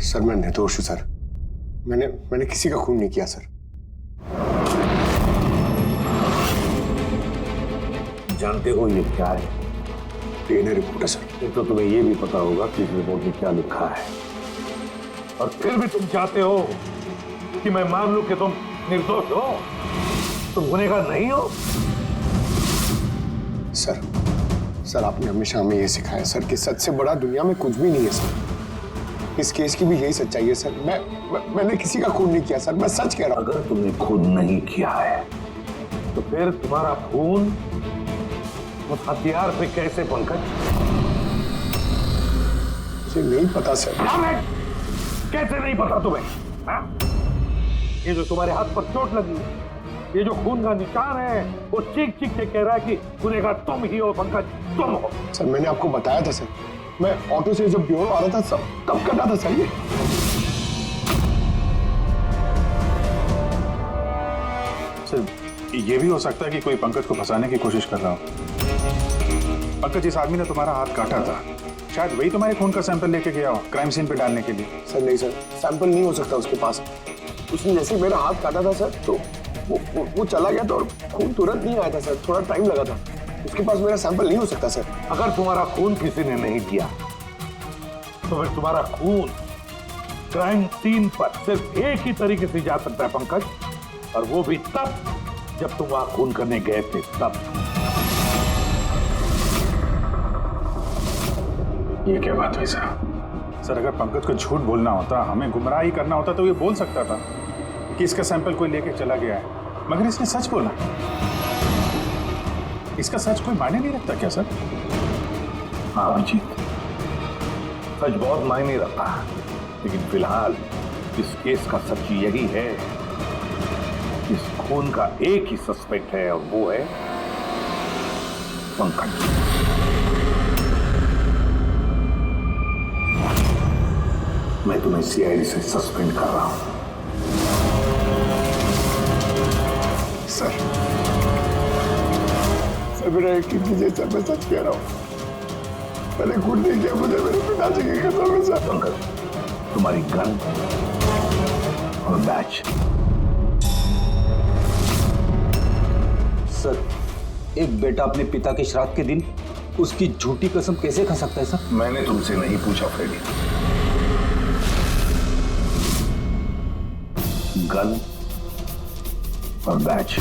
Sir मैं निर्दोष हूं सर। मैंने किसी का खून नहीं किया सर। जानते हो ये क्या है? डीएनए रिपोर्ट है सर। फिर तो तुम्हें ये भी पता होगा कि इस रिपोर्ट में क्या लिखा है। और फिर भी तुम चाहते हो कि मैं मान लूं कि तुम निर्दोष हो, तुम गुनहगार नहीं हो। सर आपने हमेशा हमें ये सिखाया सर कि सच से बड़ा दुनिया में कुछ भी नहीं है सर। इस केस की भी यही सच्चाई है सर। मैंने किसी का खून नहीं किया सर, मैं सच कह रहा हूं। अगर तुमने खून नहीं किया है तो फिर तुम्हारा खून उस हथियार पे कैसे पंकज? मुझे नहीं पता सर। कैसे नहीं पता तुम्हें? हा? ये जो तुम्हारे हाथ पर चोट लगी है, ये जो खून का निशान है, वो चीख चीख के कह रहा है कि गुनहगार तुम ही हो पंकज, तुम हो। सर मैंने आपको बताया था सर, मैं ऑटो से जब ब्यूरो आ रहा था सब तब कटा था सर। सर ये भी हो सकता है कि कोई पंकज को फंसाने की कोशिश कर रहा हो। पंकज, इस आदमी ने तुम्हारा हाथ काटा था, शायद वही तुम्हारे खून का सैंपल लेके गया हो क्राइम सीन पे डालने के लिए। सर नहीं सर, सैंपल नहीं हो सकता उसके पास। उसने जैसे ही मेरा हाथ काटा था सर तो वो चला गया था और खून तुरंत नहीं आया था सर, थोड़ा टाइम लगा था। उसके पास मेरा सैंपल नहीं हो सकता सर। अगर तुम्हारा खून किसी ने नहीं किया तो फिर तुम्हारा खून क्राइम सीन पर सिर्फ एक ही तरीके से जा सकता है पंकज, और वो भी तब जब तुम वहां खून करने गए थे तब। ये क्या बात हुई सर? अगर पंकज को झूठ बोलना होता, हमें गुमराह ही करना होता तो ये बोल सकता था कि इसका सैंपल कोई लेके चला गया है, मगर इसने सच बोला। इसका सच कोई मायने नहीं रखता क्या सर? हाँ अभिजीत, सच बहुत मायने रखता है, लेकिन फिलहाल इस केस का सच यही है, इस खून का एक ही सस्पेक्ट है और वो है पंकज। मैं तुम्हें सीआईडी से सस्पेंड कर रहा हूं। सर मेरा यकीन कीजिए सर, मैं सच कह रहा हूं। मैंने खून नहीं किया, मुझे मेरे पिताजी की कसम है सर। पंकज, तुम्हारी गन और बैच। सर एक बेटा अपने पिता के श्राद्ध के दिन उसकी झूठी कसम कैसे खा सकता है सर? मैंने तुमसे नहीं पूछा फ्रेडी। गन और बैच।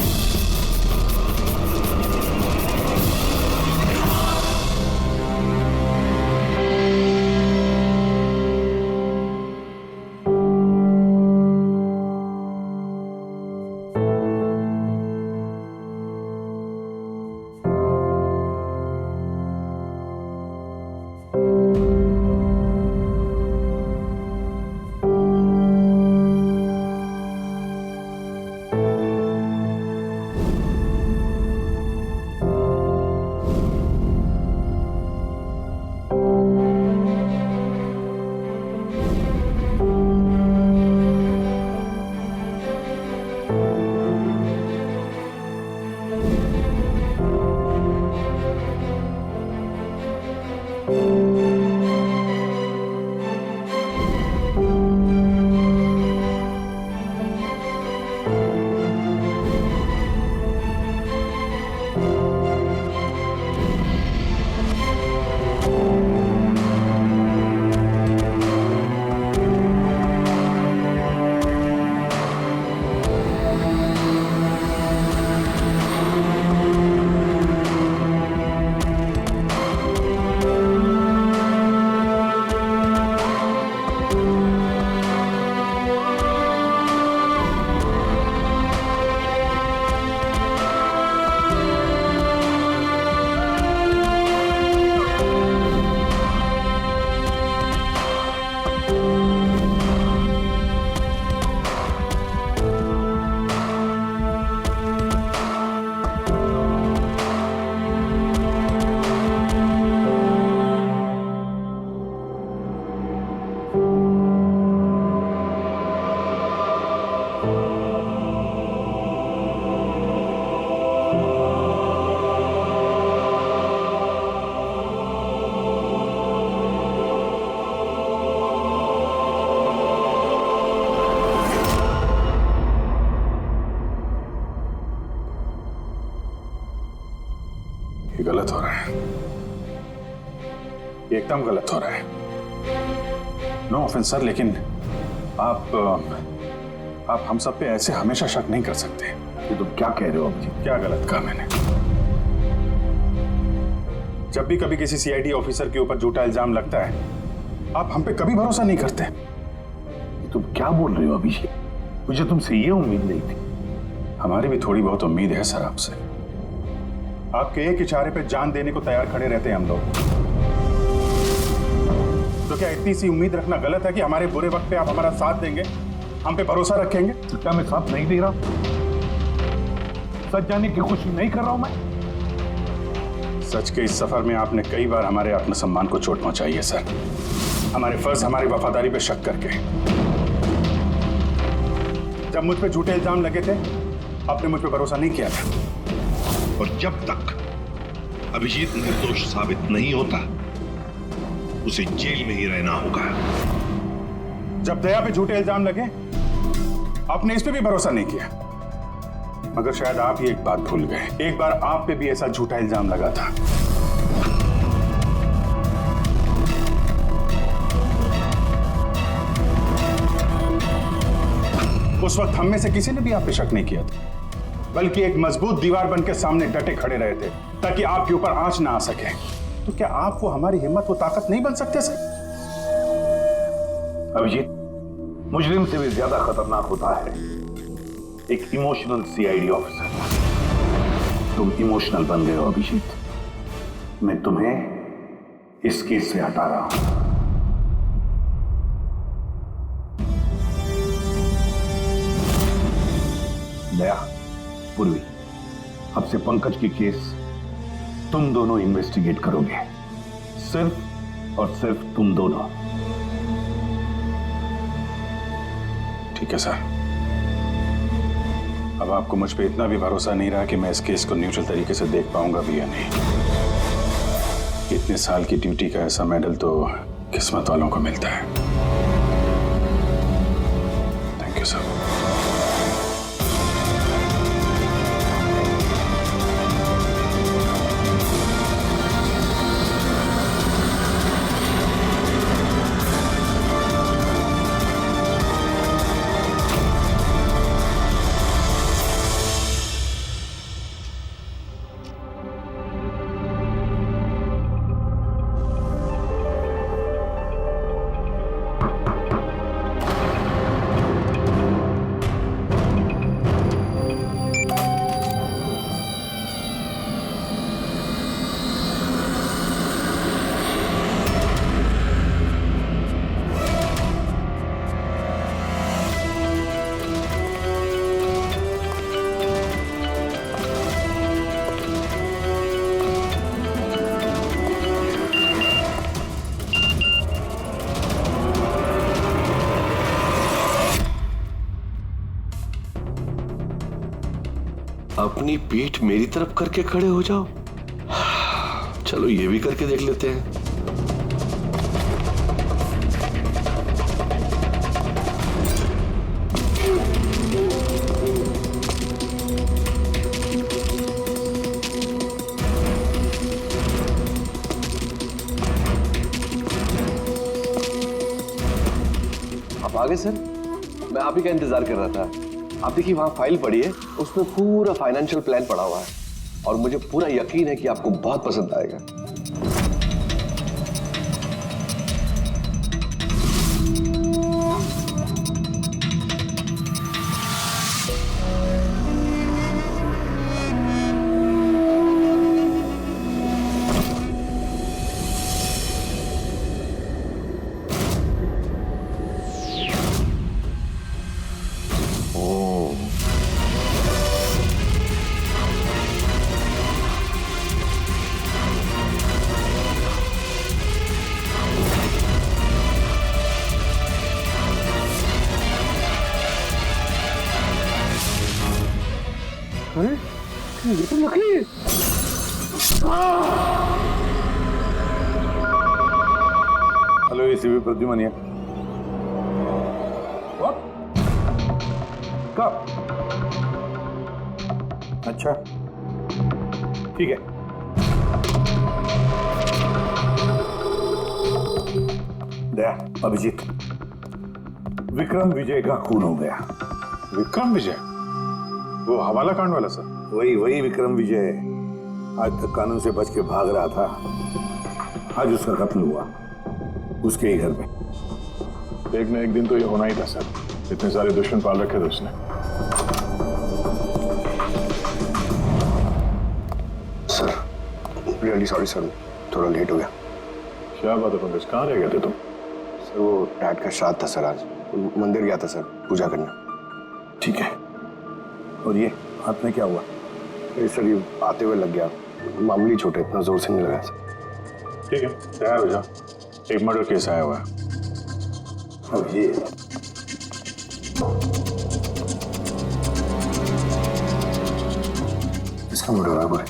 ये एकदम गलत हो रहा है। नो ऑफेंस सर, लेकिन आप हम सब पे ऐसे हमेशा शक नहीं कर सकते। ये तुम क्या कह रहे हो अभिजीत? क्या गलत कहा मैंने? जब भी कभी किसी सीआईडी ऑफिसर के ऊपर झूठा इल्जाम लगता है, आप हम पे कभी भरोसा नहीं करते। तुम क्या बोल रहे हो अभिषेक? मुझे तुमसे ये उम्मीद नहीं थी। हमारी भी थोड़ी बहुत उम्मीद है सर आपसे। आपके एक इशारे पे जान देने को तैयार खड़े रहते हैं हम लोग। तो क्या इतनी सी उम्मीद रखना गलत है कि हमारे बुरे वक्त पे आप हमारा साथ देंगे, हम पे भरोसा रखेंगे? तो क्या मैं साथ नहीं दे रहा? सच जाने की कोशिश नहीं कर रहा हूं मैं? सच के इस सफर में आपने कई बार हमारे आत्मसम्मान को चोट पहुंचाई है सर, हमारे फर्ज, हमारी वफादारी पे शक करके। जब मुझ पे झूठे इल्जाम लगे थे, आपने मुझ पे भरोसा नहीं किया था। और जब तक अभिजीत निर्दोष साबित नहीं होता, उसे जेल में ही रहना होगा। जब दया पे झूठे इल्जाम लगे, आपने इस पे भी भरोसा नहीं किया। मगर शायद आप ही एक बात भूल गए, एक बार आप पे भी ऐसा झूठा इल्जाम लगा था। उस वक्त हम में से किसी ने भी आप पे शक नहीं किया था, बल्कि एक मजबूत दीवार बनकर सामने डटे खड़े रहे थे ताकि आपके ऊपर आंच ना आ सके। तो क्या आप वो हमारी हिम्मत, वो ताकत नहीं बन सकते सर? अभिजीत, मुजरिम से भी ज्यादा खतरनाक होता है एक इमोशनल सीआईडी ऑफिसर। तुम इमोशनल बन गए हो अभिजीत। मैं तुम्हें इस केस से हटा रहा हूं। दया, पूर्वी, अब से पंकज की केस तुम दोनों इन्वेस्टिगेट करोगे, सिर्फ और सिर्फ तुम दोनों। ठीक है सर। अब आपको मुझ पे इतना भी भरोसा नहीं रहा कि मैं इस केस को न्यूट्रल तरीके से देख पाऊंगा भी या नहीं। इतने साल की ड्यूटी का ऐसा मेडल तो किस्मत वालों को मिलता है। Thank you sir. अपनी पीठ मेरी तरफ करके खड़े हो जाओ। चलो ये भी करके देख लेते हैं। आप आ गए सर? मैं आप ही का इंतजार कर रहा था। आप देखिए वहां फाइल पड़ी है, उसमें पूरा फाइनेंशियल प्लान पड़ा हुआ है और मुझे पूरा यकीन है कि आपको बहुत पसंद आएगा। ये तो लकी है। हेलो एसीपी प्रद्युमन है। कब? अच्छा ठीक है। दया, अभिजीत, विक्रम विजय का खून हो गया। विक्रम विजय? वो हवाला कांड वाला सर? वही विक्रम विजय आज तक कानून से बच के भाग रहा था। आज उसका कत्ल हुआ उसके ही घर में। एक न एक दिन तो ये होना ही था सर, इतने सारे दुश्मन पाल रखे थे उसने। सर रियली सॉरी सर, थोड़ा लेट हो गया। क्या बात है पंकज, कहाँ रह गए थे तुम? सर वो डैड का श्राद्ध था सर, आज मंदिर गया था सर पूजा करने। ठीक है, और ये हाथ में क्या हुआ? सर ये आते हुए लग गया, मामूली चोट है, इतना जोर से नहीं लगा सर। ठीक है, तैयार हो जाओ, एक मर्डर केस आया हुआ है। अब ये इसका मर्डर हुआ है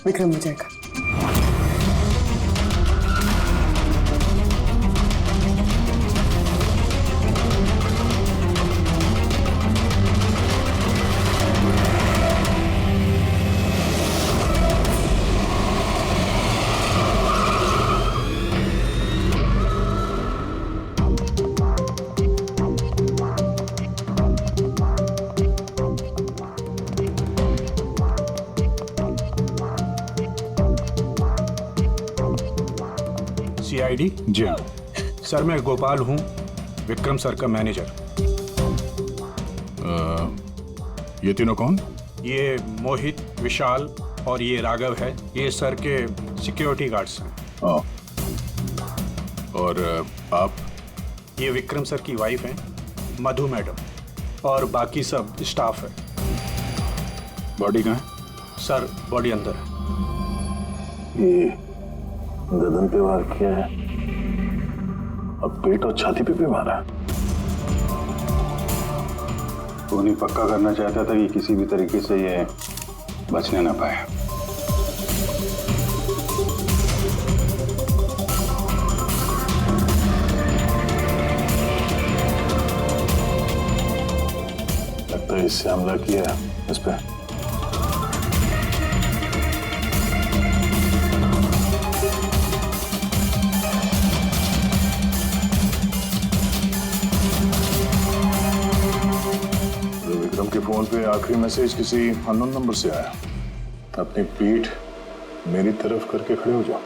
विक्रम विजय का। सीआईडी? जी हाँ। सर मैं गोपाल हूँ, विक्रम सर का मैनेजर। ये तीनों कौन? ये मोहित, विशाल और ये राघव है, ये सर के सिक्योरिटी गार्ड्स हैं। और आप? ये विक्रम सर की वाइफ हैं मधु मैडम, और बाकी सब स्टाफ है। बॉडी कहाँ है? सर बॉडी अंदर है। ये गर्दन पे वार किया है, अब पेट और छाती पे भी मारा है। वो नहीं पक्का करना चाहता था कि किसी भी तरीके से ये बचने ना पाए। लगता है इससे हमला किया है इस पे। विक्रम के फोन पे आखिरी मैसेज किसी अननोन नंबर से आया। अपनी पीठ मेरी तरफ करके खड़े हो जाओ।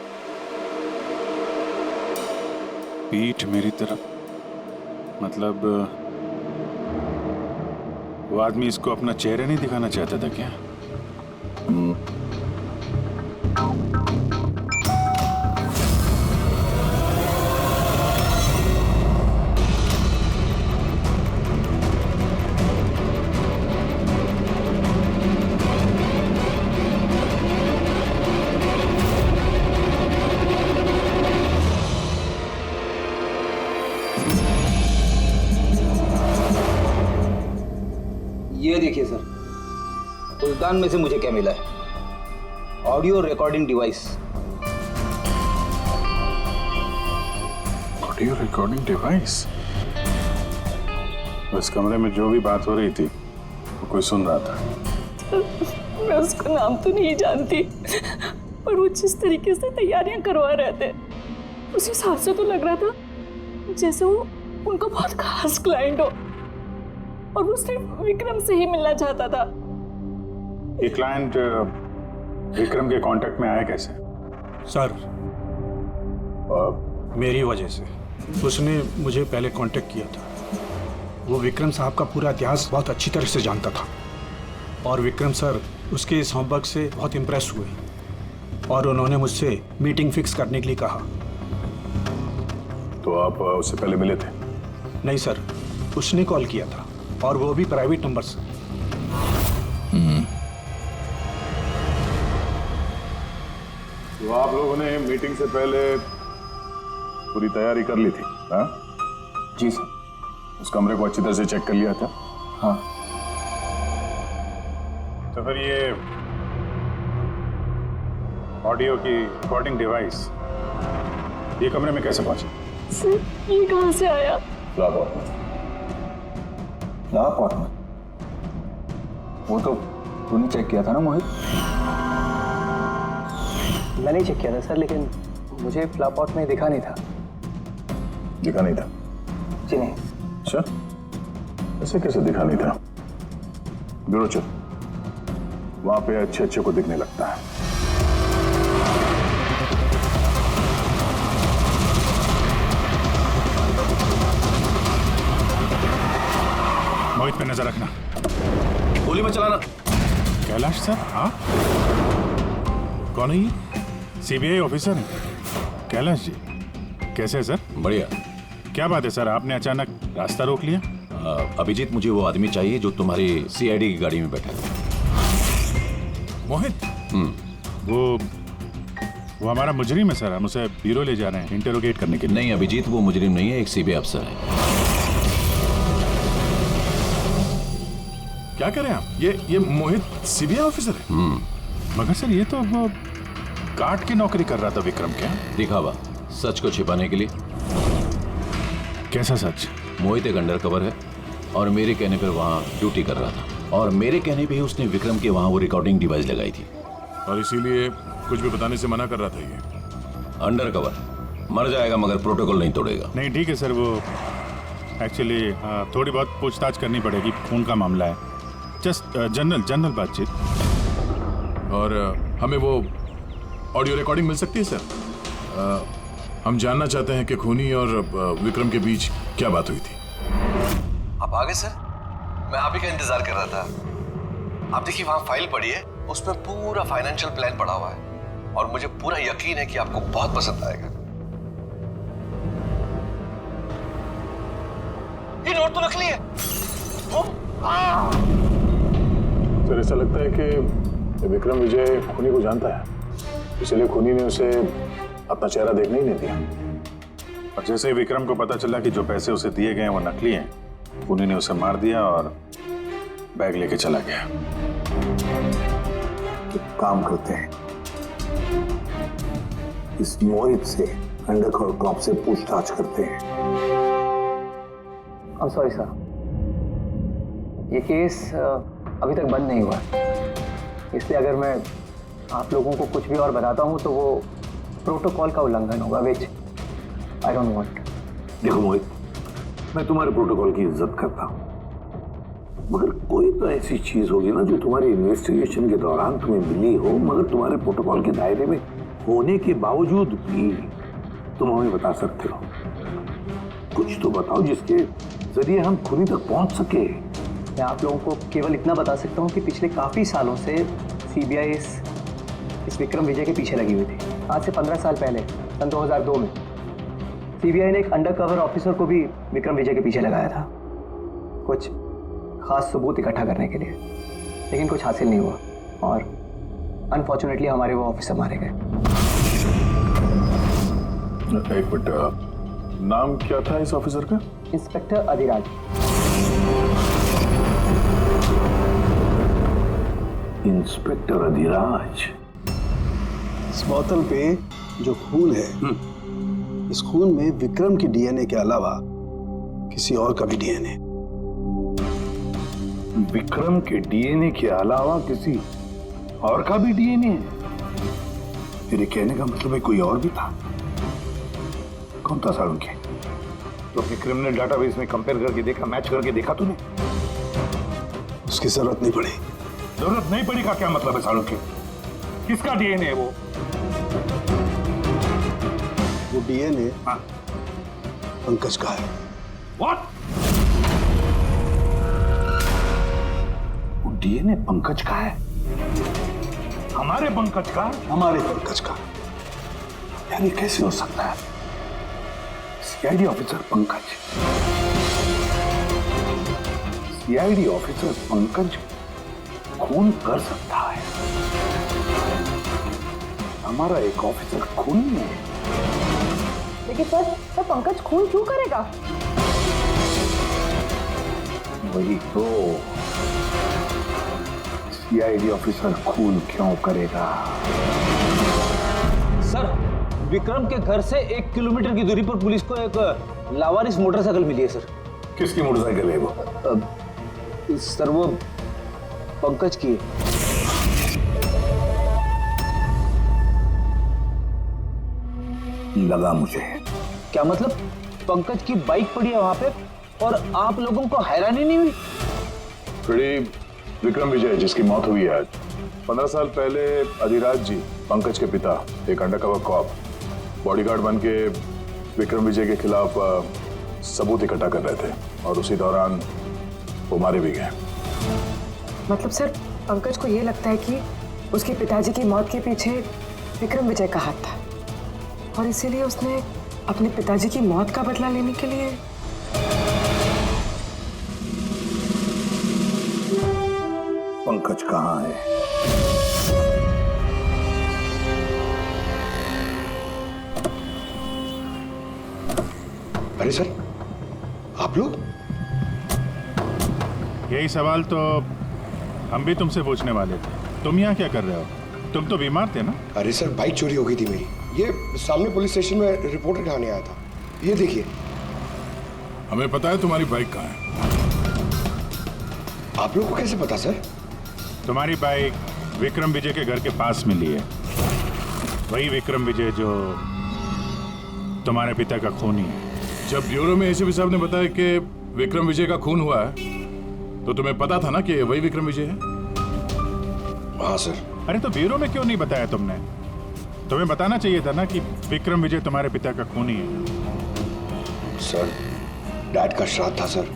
पीठ मेरी तरफ? मतलब वो आदमी इसको अपना चेहरा नहीं दिखाना चाहता था क्या? ये देखिए सर, उद्यान में से मुझे क्या मिला है? Audio recording device. Audio recording device? उस कमरे में जो भी बात हो रही थी वो कोई सुन रहा था। मैं उसका नाम तो नहीं जानती, पर वो जिस तरीके से तैयारियां करवा रहे थे उस हिसाब से तो लग रहा था जैसे वो उनका बहुत खास क्लाइंट हो और वो सिर्फ विक्रम से ही मिलना चाहता था। ये क्लाइंट विक्रम के कांटेक्ट में आया कैसे? सर मेरी वजह से। उसने मुझे पहले कांटेक्ट किया था। वो विक्रम साहब का पूरा इतिहास बहुत अच्छी तरह से जानता था और विक्रम सर उसके इस होमवर्क से बहुत इम्प्रेस हुए और उन्होंने मुझसे मीटिंग फिक्स करने के लिए कहा। तो आप उससे पहले मिले थे? नहीं सर, उसने कॉल किया था और वो भी प्राइवेट नंबर से। तो आप लोगों ने मीटिंग से पहले पूरी तैयारी कर ली थी? हाँ जी सर। उस कमरे को अच्छी तरह से चेक कर लिया था? हाँ। तो फिर ये ऑडियो की रिकॉर्डिंग डिवाइस ये कमरे में कैसे पहुंची? सर ये कहाँ से आया? फ्लावर में। फ्लावर पॉट में? वो तो तूने चेक किया था ना मोहित? मैंने चेक किया था सर, लेकिन मुझे फ्लावर पॉट में दिखा नहीं था। दिखा नहीं था? जी नहीं। अच्छा, ऐसे कैसे दिखा नहीं था? ब्यूरो चल, वहां पे अच्छे अच्छे को दिखने लगता है। मोहित पे नजर रखना। गोली मत चलाना। कैलाश सर? हाँ, कौन है ये? सीबीआई ऑफिसर है कैलाश जी। कैसे है सर? बढ़िया। क्या बात है सर, आपने अचानक रास्ता रोक लिया? अभिजीत, मुझे वो आदमी चाहिए जो तुम्हारी सीआईडी की गाड़ी में बैठा है। मोहित? वो हमारा मुजरिम है सर, हम उसे ब्यूरो ले जा रहे हैं इंटरोगेट करने के लिए। नहीं अभिजीत, वो मुजरिम नहीं है, एक सीबीआई अफसर है। क्या करें आप? ये मोहित सीबीआई ऑफिसर है? मगर सर ये तो वो गार्ड की नौकरी कर रहा था विक्रम के। दिखावा, सच को छिपाने के लिए। कैसा सच? मोहित एक अंडरकवर है और मेरे कहने पर वहाँ ड्यूटी कर रहा था, और मेरे कहने पे ही उसने विक्रम के वहाँ वो रिकॉर्डिंग डिवाइस लगाई थी, और इसीलिए कुछ भी बताने से मना कर रहा था ये। अंडरकवर मर जाएगा मगर प्रोटोकॉल नहीं तोड़ेगा। नहीं ठीक है सर, वो एक्चुअली थोड़ी बहुत पूछताछ करनी पड़ेगी, खून का मामला है। जस्ट जनरल बातचीत। और हमें वो ऑडियो रिकॉर्डिंग मिल सकती है सर? हम जानना चाहते हैं कि खूनी और विक्रम के बीच क्या बात हुई थी। आप आ गए सर? मैं आप ही का इंतजार कर रहा था। आप देखिए वहां फाइल पड़ी है, उसमें पूरा फाइनेंशियल प्लान पड़ा हुआ है और मुझे पूरा यकीन है कि आपको बहुत पसंद आएगा। ये नोट तो नकली है। सर ऐसा लगता है कि विक्रम विजय खूनी को जानता है, इसलिए खूनी ने उसे अपना चेहरा देखने ही नहीं दिया। और जैसे ही विक्रम को पता चला कि जो पैसे उसे दिए गए हैं वो नकली हैं, खूनी ने उसे मार दिया और बैग लेके चला गया। एक काम करते हैं, इस मोहित से अंडरकवर कॉप से पूछताछ करते हैं। सॉरी सर, ये केस अभी तक बंद नहीं हुआ, इसलिए अगर मैं आप लोगों को कुछ भी और बताता हूँ तो वो प्रोटोकॉल का उल्लंघन होगा, विच आई डोंट वांट। देखो मोहित, मैं तुम्हारे प्रोटोकॉल की इज्जत करता हूँ, मगर कोई तो ऐसी चीज होगी ना जो तुम्हारी इन्वेस्टिगेशन के दौरान तुम्हें मिली हो, मगर तुम्हारे प्रोटोकॉल के दायरे में होने के बावजूद भी तुम हमें बता सकते हो। कुछ तो बताओ जिसके जरिए हम खूनी तक पहुंच सके। मैं आप लोगों को केवल इतना बता सकता हूँ कि पिछले काफ़ी सालों से सीबीआई इस विक्रम विजय के पीछे लगी हुई थी। आज से 15 साल पहले, सन 2002 में सीबीआई ने एक अंडरकवर ऑफिसर को भी विक्रम विजय के पीछे लगाया था, कुछ खास सबूत इकट्ठा करने के लिए, लेकिन कुछ हासिल नहीं हुआ और अनफॉर्चुनेटली हमारे वो ऑफिसर मारे गए। एक मिनट, नाम क्या था इस ऑफिसर का? इंस्पेक्टर अधिराज। इंस्पेक्टर अधिराज। इस बोतल पे जो खून है, इस खून में विक्रम की डीएनए के अलावा किसी और का भी डीएनए। विक्रम के डीएनए के अलावा किसी और का भी डीएनए है? मेरे कहने का मतलब है कोई और भी था। कौन था सारुण के? तो अपने क्रिमिनल डाटाबेस में कंपेयर करके देखा, मैच करके देखा तूने? उसकी जरूरत नहीं पड़ी। जरूरत नहीं पड़ी का क्या मतलब है सारुण के? किसका डीएनए है वो? वो डीएनए पंकज का है। What? वो डीएनए पंकज का है? हमारे पंकज का? हमारे पंकज का। यार ये कैसे हो सकता है? CID officer Pankaj, CID officer Pankaj खून कर सकता है? हमारा एक ऑफिसर खून में है। लेकिन सर पंकज खून क्यों करेगा? वही तो, सीआईडी ऑफिसर खून क्यों करेगा? सर, विक्रम के घर से 1 किलोमीटर की दूरी पर पुलिस को एक लावारिस मोटरसाइकिल मिली है सर। किसकी मोटरसाइकिल है वो? सर वो पंकज की है। लगा मुझे। क्या मतलब? पंकज की बाइक पड़ी है वहां पे और आप लोगों को हैरानी नहीं हुई? फ्रेडी, विक्रम विजय जिसकी मौत हुई है आज, 15 साल पहले अधिराज जी, पंकज के पिता, एक अंडरकवर कॉप, बॉडीगार्ड बन के विक्रम विजय के खिलाफ सबूत इकट्ठा कर रहे थे और उसी दौरान वो मारे भी गए। मतलब सर, पंकज को ये लगता है कि उसके पिताजी की मौत के पीछे विक्रम विजय का हाथ था और इसीलिए उसने अपने पिताजी की मौत का बदला लेने के लिए। पंकज कहाँ है? अरे सर, आप लोग? यही सवाल तो हम भी तुमसे पूछने वाले थे। तुम यहाँ क्या कर रहे हो? तुम तो बीमार थे ना? अरे सर, बाइक चोरी हो गई थी मेरी। ये सामने पुलिस स्टेशन में रिपोर्ट लिखाने आया था। ये देखिए। हमें पता है तुम्हारी बाइक कहाँ है। आप लोगों को कैसे पता सर? तुम्हारी बाइक विक्रम विजय के घर के पास मिली है। वही विक्रम विजय जो तुम्हारे पिता का खूनी है। जब ब्यूरो में एसीपी साहब ने बताया कि विक्रम विजय का खून हुआ है तो तुम्हें पता था ना कि वही विक्रम विजय है? हाँ सर। अरे तो ब्यूरो में क्यों नहीं बताया तुमने? तुम्हें बताना चाहिए था ना कि विक्रम विजय तुम्हारे पिता का खूनी है। सर, डैड का श्राद्ध था सर।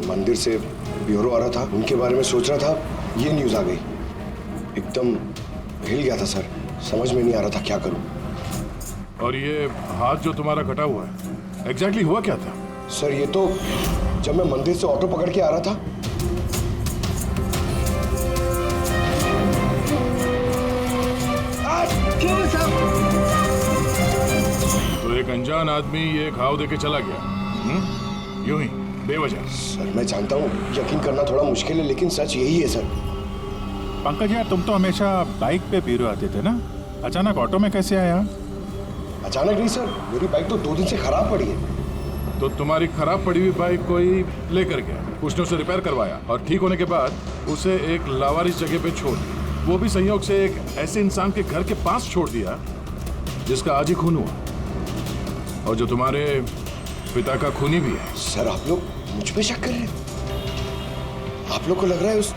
मंदिर से ब्यूरो आ रहा था, उनके बारे में सोच रहा था, ये न्यूज आ गई। एकदम हिल गया था सर, समझ में नहीं आ रहा था क्या करूं। और ये हाथ जो तुम्हारा कटा हुआ है, एग्जैक्टली हुआ क्या था? सर, ये तो जब मैं मंदिर से ऑटो पकड़ के आ रहा था, तो एक अनजान आदमी ये घाव देके चला गया, यूं ही बेवजह। सर, मैं जानता हूँ यकीन करना थोड़ा मुश्किल है, लेकिन सच यही है सर। पंकज यार, तुम तो हमेशा बाइक पे ब्यूरो आते थे ना, अचानक ऑटो में कैसे आया? अचानक नहीं सर, मेरी बाइक तो 2 दिन से खराब पड़ी है। तो तुम्हारी खराब पड़ी हुई बाइक कोई लेकर गया, उसने उसे रिपेयर करवाया और ठीक होने के बाद उसे एक लावारिस जगह पे छोड़ दिया। वो भी संयोग से एक ऐसे इंसान के घर के पास छोड़ दिया जिसका आज ही खून हुआ और जो तुम्हारे पिता का खूनी भी है। सर, आप लोग मुझ पे शक कर रहे हैं? आप लोग को लग रहा है उस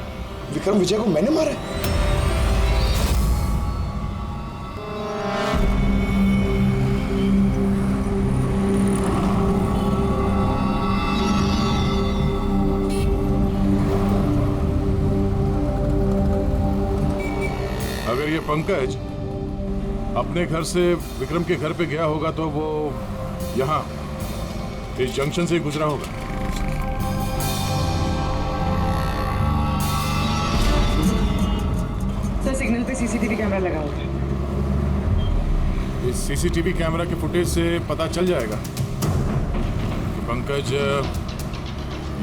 विक्रम विजय को मैंने मारा है? अगर ये पंकज अपने घर से विक्रम के घर पे गया होगा तो वो यहाँ इस जंक्शन से गुजरा होगा। सर, सिग्नल पे सीसीटीवी कैमरा लगा हुआ है। इस सीसीटीवी कैमरा के फुटेज से पता चल जाएगा कि पंकज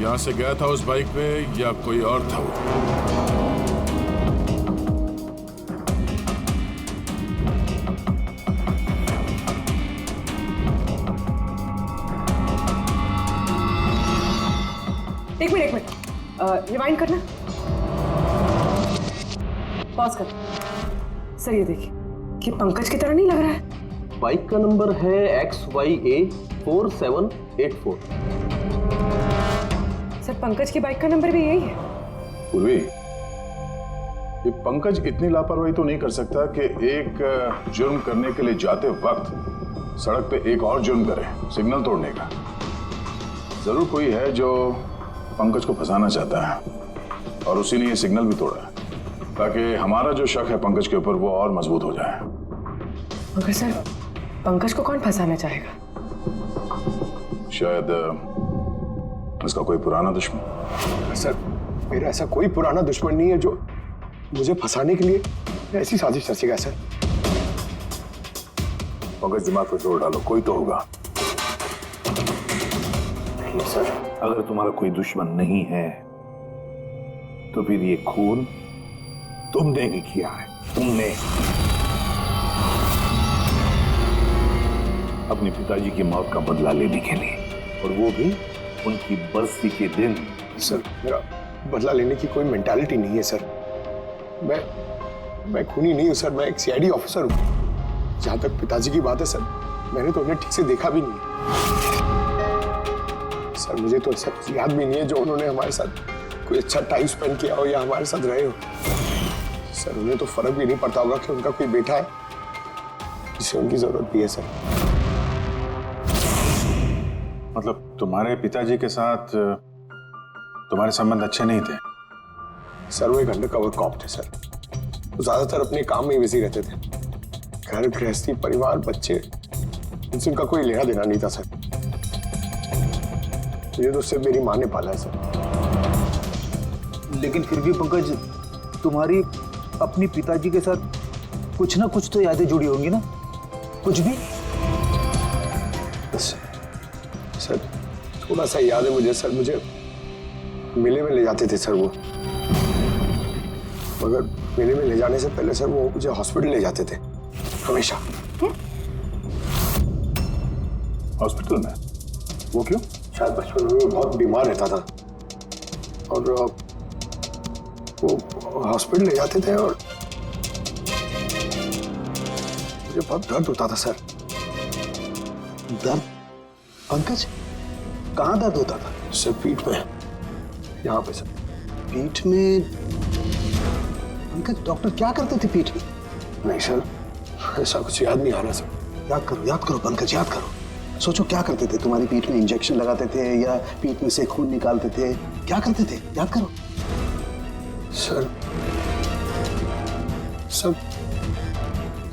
यहाँ से गया था उस बाइक पे या कोई और था वो। एक मिनट रिवाइंड करना, पॉज कर। सर, ये देखिए कि पंकज की तरह नहीं लग रहा है। बाइक का नंबर है XYA 4784। सर, पंकज की बाइक का नंबर भी यही है। पूर्वी, ये पंकज इतनी लापरवाही तो नहीं कर सकता कि एक जुर्म करने के लिए जाते वक्त सड़क पे एक और जुर्म करे, सिग्नल तोड़ने का। जरूर कोई है जो पंकज को फंसाना चाहता है और उसी ने ये सिग्नल भी तोड़ा है ताकि हमारा जो शक है पंकज के ऊपर वो और मजबूत हो जाए। मगर सर, पंकज को कौन फंसाना चाहेगा? शायद इसका कोई पुराना दुश्मन। सर, मेरा ऐसा कोई पुराना दुश्मन नहीं है जो मुझे फंसाने के लिए ऐसी साजिश रचेगा। सर, पंकज, दिमाग पे जोर डालो, कोई तो होगा। नहीं सर, अगर तुम्हारा कोई दुश्मन नहीं है तो फिर ये खून तुमने ही किया है। तुमने अपने पिताजी की मौत का बदला लेने के लिए, और वो भी उनकी बरसी के दिन। सर, मेरा बदला लेने की कोई मेंटालिटी नहीं है सर। मैं खूनी नहीं हूं सर, मैं एक CID ऑफिसर हूं। जहां तक पिताजी की बात है सर, मैंने तो उन्हें ठीक से देखा भी नहीं। सर मुझे तो ऐसा कुछ याद भी नहीं है जो उन्होंने हमारे साथ कोई अच्छा टाइम स्पेंड किया हो या हमारे साथ रहे हो। सर उन्हें तो फर्क भी नहीं पड़ता होगा कि उनका कोई बेटा है जिसे उनकी जरूरत भी है। सर मतलब तुम्हारे पिताजी के साथ तुम्हारे संबंध अच्छे नहीं थे? सर वो एक अंडरकवर कॉप थे सर। वो ज्यादातर अपने काम में ही बिजी रहते थे। घर गृहस्थी परिवार बच्चे इनसे उनका कोई लेना देना नहीं था सर। मुझे तो सिर्फ मेरी माँ ने पाला है सर। लेकिन फिर भी पंकज, तुम्हारी अपनी पिताजी के साथ कुछ ना कुछ तो यादें जुड़ी होंगी ना? कुछ भी? सर थोड़ा सा याद है मुझे सर। मुझे मेले में ले जाते थे सर वो, मगर मेले में ले जाने से पहले सर वो मुझे हॉस्पिटल ले जाते थे हमेशा। हॉस्पिटल में? वो क्यों? शायद बचपन में वो बहुत बीमार रहता था और वो हॉस्पिटल ले जाते थे और मुझे बहुत दर्द होता था सर। दर्द? पंकज, कहाँ दर्द होता था? सर पीठ में, यहाँ पे सर। पीठ में? पंकज, डॉक्टर क्या करते थे पीठ में? नहीं सर, ऐसा कुछ याद नहीं आ रहा सर। याद करो पंकज, याद करो। सोचो क्या करते थे? तुम्हारी पीठ में इंजेक्शन लगाते थे या पीठ में से खून निकालते थे? क्या करते थे? याद करो। Sir sir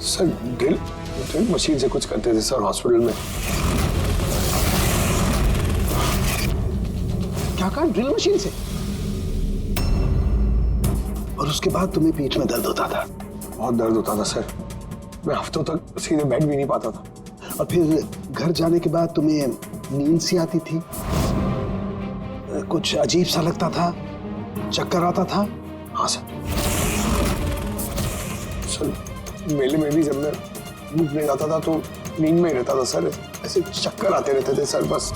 sir drill machine से कुछ करते थे सर हॉस्पिटल में। क्या कहा? ड्रिल मशीन से? और उसके बाद तुम्हें पीठ में दर्द होता था? बहुत दर्द होता था सर। मैं हफ्तों तक सीधे बैठ भी नहीं पाता था। और फिर घर जाने के बाद तुम्हें नींद सी आती थी? कुछ अजीब सा लगता था? चक्कर आता था? हाँ सर। सर मेले में भी जब मैं घूमने जाता था तो नींद में ही रहता था सर। ऐसे चक्कर आते रहते थे सर बस।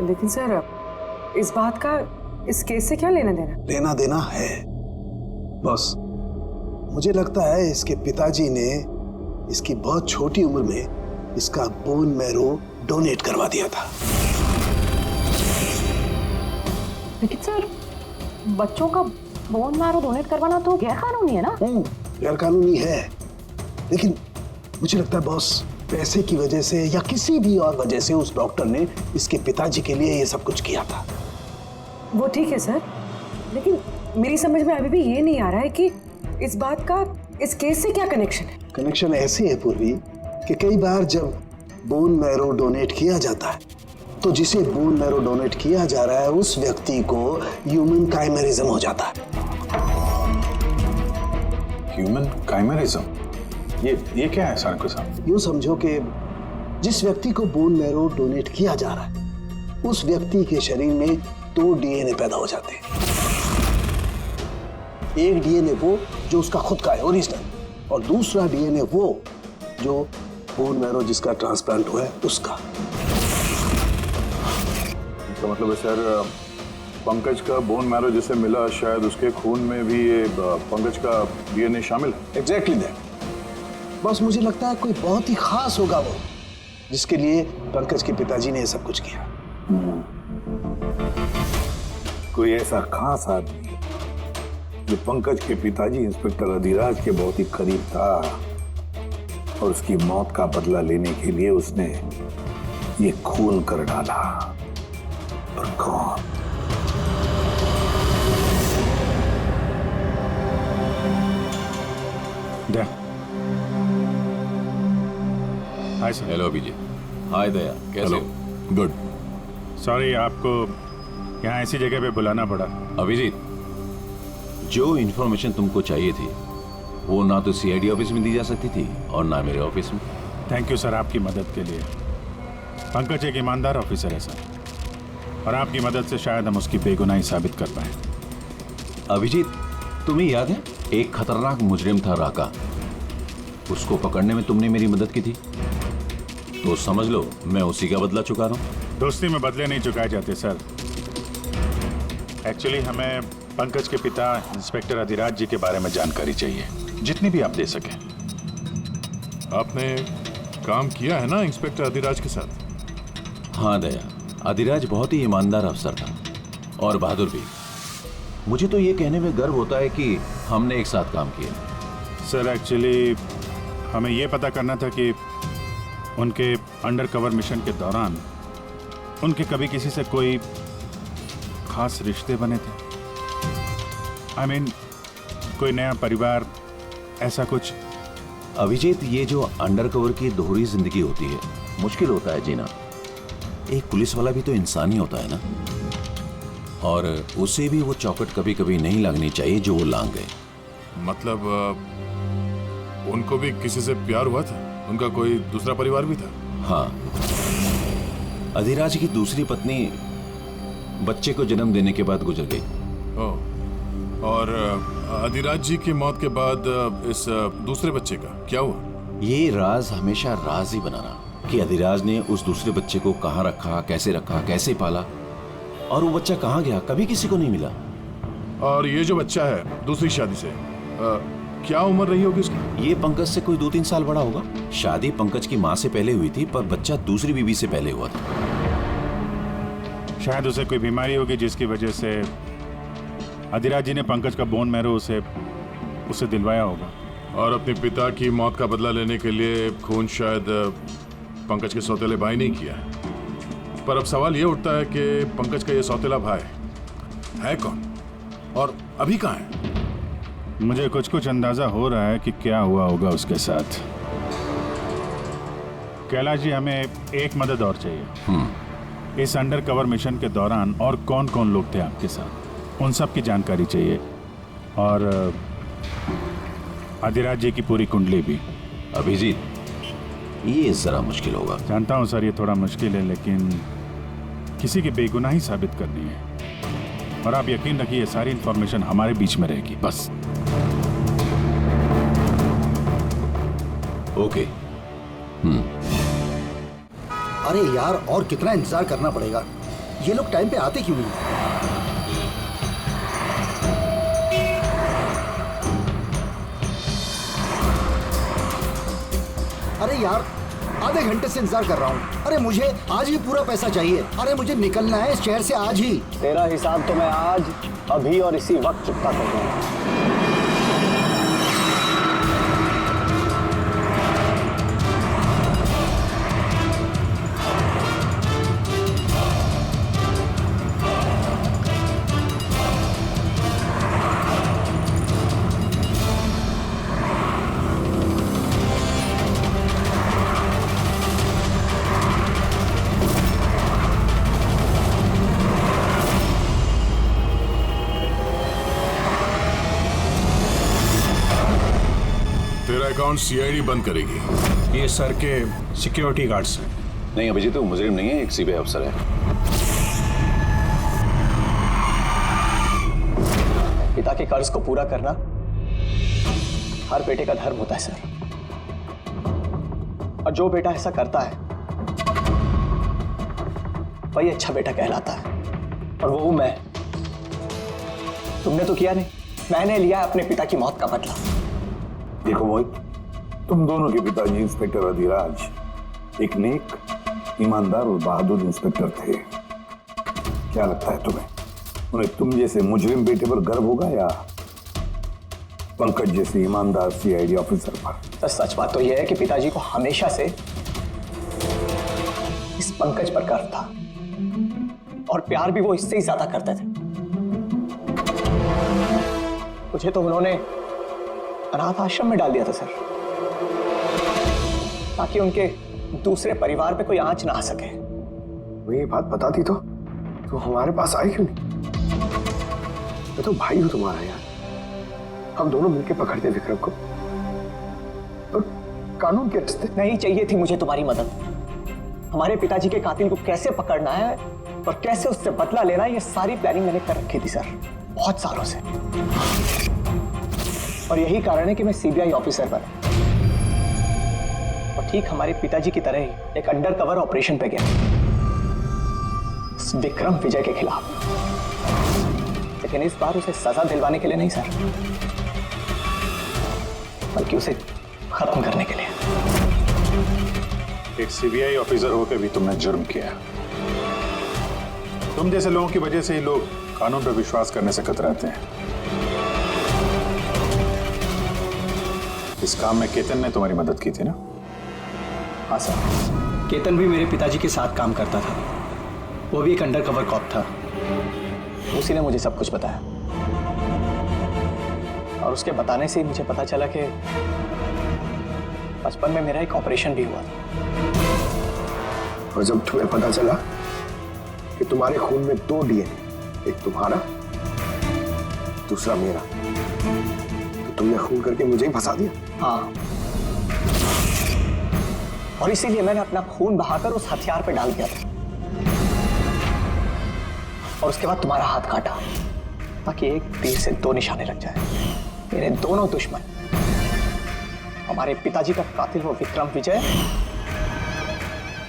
लेकिन सर इस बात का इस केस से क्या लेना देना? लेना देना है बस। मुझे लगता है इसके पिताजी ने इसकी बहुत छोटी उम्र में इसका बोन मैरो डोनेट करवा दिया था। लेकिन सर बच्चों का बोन मैरो डोनेट करवाना तो गैरकानूनी है ना? गैरकानूनी है, लेकिन मुझे लगता है बॉस पैसे की वजह से या किसी भी और वजह से उस डॉक्टर ने इसके पिताजी के लिए ये सब कुछ किया था। वो ठीक है सर, लेकिन मेरी समझ में अभी भी ये नहीं आ रहा है कि इस बात का इस केस से क्या कनेक्शन है? कनेक्शन ऐसे है पूर्वी कि कई बार जब बोन मैरो डोनेट किया जाता है तो जिसे बोन मैरो डोनेट किया जा रहा है उस व्यक्ति को ह्यूमन काइमेरिज्म हो जाता है। ह्यूमन काइमेरिज्म? ये क्या है सर के साथ? यूं समझो कि जिस व्यक्ति को बोन मैरो डोनेट किया जा रहा है उस व्यक्ति के शरीर में 2 डीएनए पैदा हो जाते हैं। एक डीएनए वो जो उसका खुद का है ओरिजिनल, और दूसरा डीएनए वो जो बोन मैरो जिसका ट्रांसप्लांट हुआ है उसका। तो मतलब सर पंकज का बोन मैरो जिसे मिला शायद उसके खून में भी ये पंकज का डीएनए शामिल है। Exactly that. बस मुझे लगता है कोई बहुत ही खास होगा वो जिसके लिए पंकज के पिताजी ने ये सब कुछ किया। कोई ऐसा खास आदमी जो पंकज के पिताजी इंस्पेक्टर अधिराज के बहुत ही करीब था और उसकी मौत का बदला लेने के लिए उसने ये खून कर डाला। पर कौन? Hi sir. हेलो अभिजीत। हाय दया, कैसे हो? गुड। सॉरी आपको यहाँ ऐसी जगह पे बुलाना पड़ा। अभिजीत, जो इन्फॉर्मेशन तुमको चाहिए थी वो ना तो सीआईडी ऑफिस में दी जा सकती थी और ना मेरे ऑफिस में। थैंक यू सर आपकी मदद के लिए। पंकज एक ईमानदार ऑफिसर है सर, और आपकी मदद से शायद हम उसकी बेगुनाही साबित कर पाए। अभिजीत, तुम्हें याद है एक खतरनाक मुजरिम था राका, उसको पकड़ने में तुमने मेरी मदद की थी, तो समझ लो मैं उसी का बदला चुका रहा हूँ। दोस्ती में बदले नहीं चुकाए जाते सर। एक्चुअली हमें पंकज के पिता इंस्पेक्टर अधिराज जी के बारे में जानकारी चाहिए, जितनी भी आप दे सकें। आपने काम किया है ना इंस्पेक्टर अधिराज के साथ? हाँ दया, अधिराज बहुत ही ईमानदार अफसर था और बहादुर भी। मुझे तो ये कहने में गर्व होता है कि हमने एक साथ काम किया। सर एक्चुअली हमें ये पता करना था कि उनके अंडरकवर मिशन के दौरान उनके कभी किसी से कोई खास रिश्ते बने थे। I mean, कोई नया परिवार, ऐसा कुछ। अभिजीत, ये जो अंडरकवर की दोहरी जिंदगी होती है, मुश्किल होता है जीना। एक पुलिस वाला भी तो इंसान ही होता है ना, और उसे भी वो चौकट कभी कभी नहीं लगनी चाहिए जो वो लांग गए। मतलब उनको भी किसी से प्यार हुआ था? उनका कोई दूसरा परिवार भी था? हाँ, अधिराज की दूसरी पत्नी बच्चे को जन्म देने के बाद गुजर गई। ओह, और अधिराज जी की मौत के बाद इस दूसरे बच्चे का क्या हुआ? ये राज हमेशा राज ही बना रहा कि अधिराज ने उस दूसरे बच्चे को कहाँ रखा, कैसे पाला, और वो बच्चा कहाँ गया, कभी किसी को नहीं मिला। और ये जो बच्चा है दूसरी शादी से, क्या उम्र रही होगी उसकी? ये पंकज से कोई 2-3 साल बड़ा होगा। शादी पंकज की माँ से पहले हुई थी, पर बच्चा दूसरी बीवी से पहले हुआ था। शायद उसे कोई बीमारी होगी जिसकी वजह से अधिराज जी ने पंकज का बोन मैरो उसे दिलवाया होगा। और अपने पिता की मौत का बदला लेने के लिए खून शायद पंकज के सौतेले भाई नहीं किया। पर अब सवाल ये उठता है कि पंकज का ये सौतेला भाई है कौन और अभी कहाँ है? मुझे कुछ अंदाजा हो रहा है कि क्या हुआ होगा उसके साथ। कैलाश जी, हमें एक मदद और चाहिए। इस अंडरकवर मिशन के दौरान और कौन कौन लोग थे आपके साथ, उन सब की जानकारी चाहिए, और अधिराज जी की पूरी कुंडली भी। अभिजीत, ये जरा मुश्किल होगा। जानता हूँ सर, ये थोड़ा मुश्किल है, लेकिन किसी की बेगुनाही साबित करनी है, और आप यकीन रखिए सारी इंफॉर्मेशन हमारे बीच में रहेगी बस। ओके। अरे यार, और कितना इंतजार करना पड़ेगा? ये लोग टाइम पे आते क्यों नहीं? अरे यार, आधे घंटे से इंतजार कर रहा हूँ। अरे मुझे आज ही पूरा पैसा चाहिए। अरे मुझे निकलना है इस शहर से आज ही। तेरा हिसाब तो मैं आज, अभी और इसी वक्त चुकता कर दूंगा। अकाउंट सीआईडी बंद करेगी। ये सर के सिक्योरिटी गार्ड्स हैं। नहीं अभिजीत, वो मुजरिम नहीं है, एक सीबीआई अफसर है। पिता के कर्ज को पूरा करना हर बेटे का धर्म होता है सर, और जो बेटा ऐसा करता है वही अच्छा बेटा कहलाता है, और वो हूं मैं। तुमने तो किया नहीं, मैंने लिया अपने पिता की मौत का बदला। देखो मोहित, तुम दोनों के पिताजी इंस्पेक्टर अधिराज एक नेक, ईमानदार और बहादुर इंस्पेक्टर थे। क्या लगता है तुम्हें, उन्हें तुम जैसे मुजरिम बेटे पर गर्व होगा या पंकज जैसे ईमानदार सीआईडी ऑफिसर पर? तो सच बात तो यह है कि पिताजी को हमेशा से इस पंकज पर गर्व था, और प्यार भी वो इससे ही ज्यादा करते थे। मुझे तो उन्होंने अनाथ आश्रम में डाल दिया था सर, ताकि उनके दूसरे परिवार पे कोई आंच ना आ सके। वो ये बात बताती तो हमारे पास आई क्यों नहीं? मैं तो भाई हूं तुम्हारा यार, हम दोनों मिलकर पकड़ते विक्रम को, और कानून के रास्ते। नहीं चाहिए थी मुझे तुम्हारी मदद। हमारे पिताजी के कातिल को कैसे पकड़ना है और कैसे उससे बदला लेना है, ये सारी प्लानिंग मैंने कर रखी थी सर, बहुत सालों से। और यही कारण है कि मैं सीबीआई ऑफिसर बना, और ठीक हमारे पिताजी की तरह ही एक अंडरकवर ऑपरेशन पे गया विक्रम विजय के खिलाफ। लेकिन इस बार उसे सजा दिलवाने के लिए नहीं सर, बल्कि उसे खत्म करने के लिए। एक सीबीआई ऑफिसर होकर भी तुमने जुर्म किया। तुम जैसे लोगों की वजह से ही लोग कानून पर विश्वास करने से कतराते हैं। इस काम में केतन ने तुम्हारी मदद की थी ना? हाँ सर, केतन भी मेरे पिताजी के साथ काम करता था। वो भी एक अंडरकवर कॉप था। उसी ने मुझे सब कुछ बताया और उसके बताने से ही मुझे पता चला कि बचपन में मेरा एक ऑपरेशन भी हुआ था। और जब तुम्हें पता चला कि तुम्हारे खून में 2 डीएनए, एक तुम्हारा दूसरा मेरा, तो तुमने खून करके मुझे ही फंसा दिया। हाँ, और इसीलिए मैंने अपना खून बहाकर उस हथियार पे डाल दिया था और उसके बाद तुम्हारा हाथ काटा ताकि एक तीर से 2 निशाने लग जाए। मेरे दोनों दुश्मन, हमारे पिताजी का कातिल वो विक्रम विजय।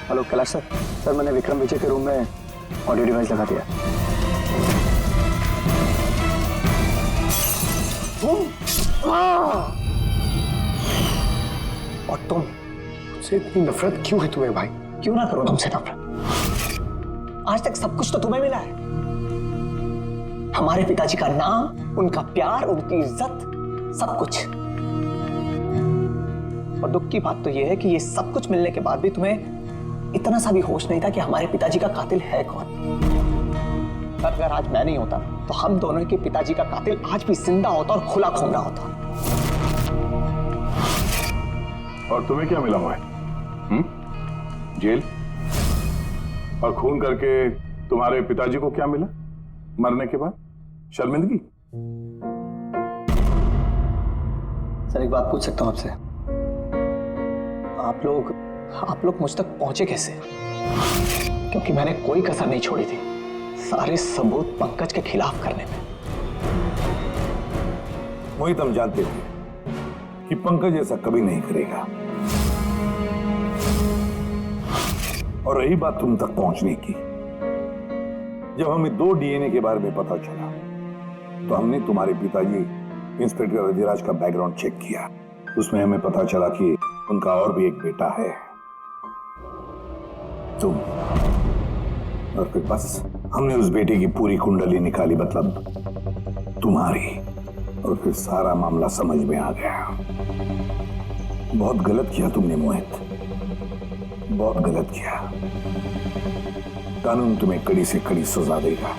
हेलो कैलाश सर, मैंने विक्रम विजय के रूम में ऑडियो डिवाइस लगा दिया। और तुम मुझसे इतनी नफरत क्यों है तुम्हें भाई? क्यों ना करो तुमसे नफरत? आज तक सब कुछ तो तुम्हें मिला है। हमारे पिताजी का नाम, उनका प्यार, उनकी इज्जत, सब कुछ। और दुख की बात तो यह है कि ये सब कुछ मिलने के बाद भी तुम्हें इतना सा भी होश नहीं था कि हमारे पिताजी का कातिल है कौन। अगर आज मैं नहीं होता तो हम दोनों के पिताजी का कातिल आज भी जिंदा होता और खुला घूम रहा होता। और तुम्हें क्या मिला मोहित? जेल? और खून करके तुम्हारे पिताजी को क्या मिला मरने के बाद? शर्मिंदगी? सर एक बात पूछ सकता हूं आपसे? आप लोग मुझ तक पहुंचे कैसे? क्योंकि मैंने कोई कसर नहीं छोड़ी थी सारे सबूत पंकज के खिलाफ करने में। मोहित, हम जानते थे कि पंकज ऐसा कभी नहीं करेगा। और रही बात तुम तक पहुंचने की, जब हमें 2 डीएनए के बारे में पता चला तो हमने तुम्हारे पिताजी इंस्पेक्टर रजिराज का बैकग्राउंड चेक किया। उसमें हमें पता चला कि उनका और भी एक बेटा है, तुम। और फिर बस हमने उस बेटे की पूरी कुंडली निकाली, मतलब तुम्हारी। और फिर सारा मामला समझ में आ गया। बहुत गलत किया तुमने मोहित, बहुत गलत किया। कानून तुम्हें कड़ी से कड़ी सजा देगा,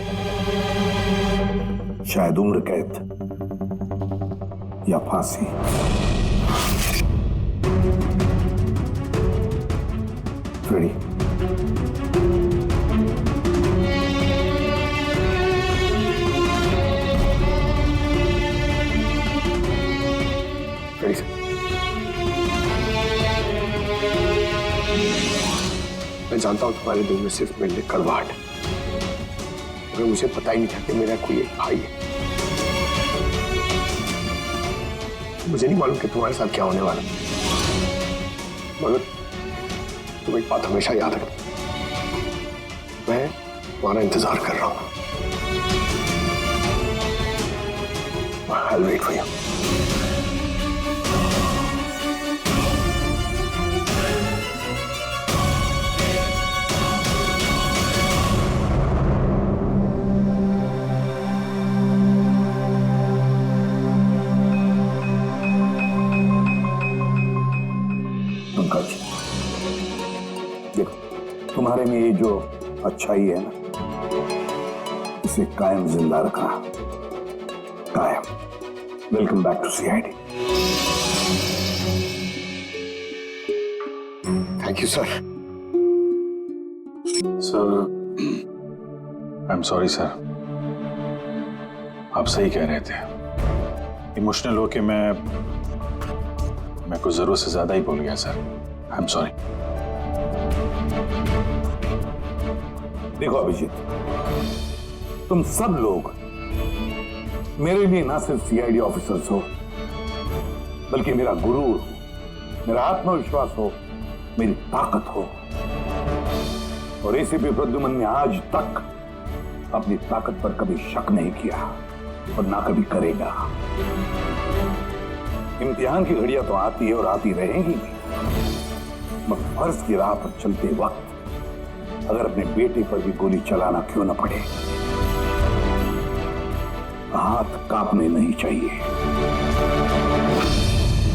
शायद उम्र कैद या फांसी। रेडी? Ready sir. मैं जानता हूं तुम्हारे दिल में सिर्फ मेरे लिए कड़वाहट है, मगर मुझे पता ही नहीं था कि मेरा कोई एक भाई है। मुझे नहीं मालूम कि तुम्हारे साथ क्या होने वाला, मगर तुम एक बात हमेशा याद रखना, मैं तुम्हारा इंतजार कर रहा हूं। I'll wait for you. देखो, तुम्हारे में ये जो अच्छाई है ना, इसे कायम जिंदा रखा, कायम। Welcome back to CID. Thank you sir. Sir, I am sorry sir. आप सही कह रहे थे। इमोशनल होके मैं कुछ जरूरत से ज्यादा ही बोल गया सर। I am sorry. देखो अभिजीत, तुम सब लोग मेरे लिए ना सिर्फ सीआईडी ऑफिसर्स हो, बल्कि मेरा गुरूर हो, मेरा आत्मविश्वास हो, मेरी ताकत हो। और एसीपी प्रद्युमन ने आज तक अपनी ताकत पर कभी शक नहीं किया और ना कभी करेगा। इम्तिहान की घड़ियां तो आती है और आती रहेंगी, मगर फर्ज की राह पर चलते वक्त अगर अपने बेटे पर भी गोली चलाना क्यों न पड़े, हाथ कांपने नहीं चाहिए।